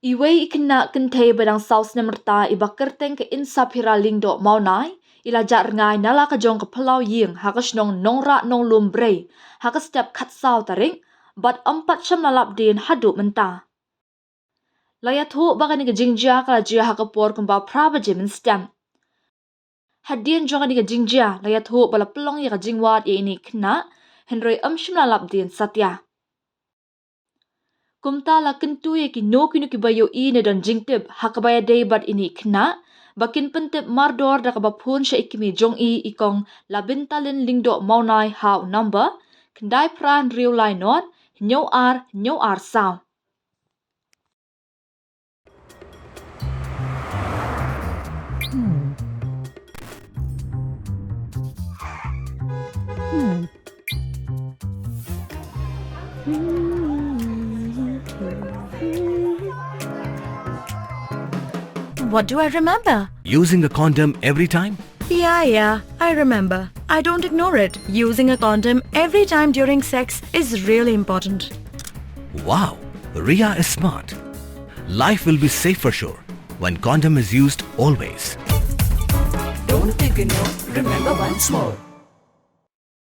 Iway ikna kentay badang saus nemerta ibakerteng ke insap hiraling do maunai, ilajak ngai nala kajong ke pelau ying hakas nongrah nonglum brei, hakas step kat sau taring, bat 4 jam lalap dien haduk mentah. Layat hu bagan ni ke jingjia kala jia hakapor kembal praba jemin stem. Hadien jongan ni ke jingjia, layat hu bala pelong ya ke jingwat ya ini khynnah, henroi shim lalap dien satya. Kumta la kentu ye ki no kinu ki bayo ne don jingtib hakabaya day bat ini khynnah, bakin pentip mardor da kabapun sya ikimi jong ikong labintalin lingdo maunai hau number, kendai pran riu lai not, nyo ar sao. What do I remember? Using a condom every time? Yeah, I remember. I don't ignore it. Using a condom every time during sex is really important. Wow, Ria is smart. Life will be safe for sure when condom is used always. Don't take a note, remember once more.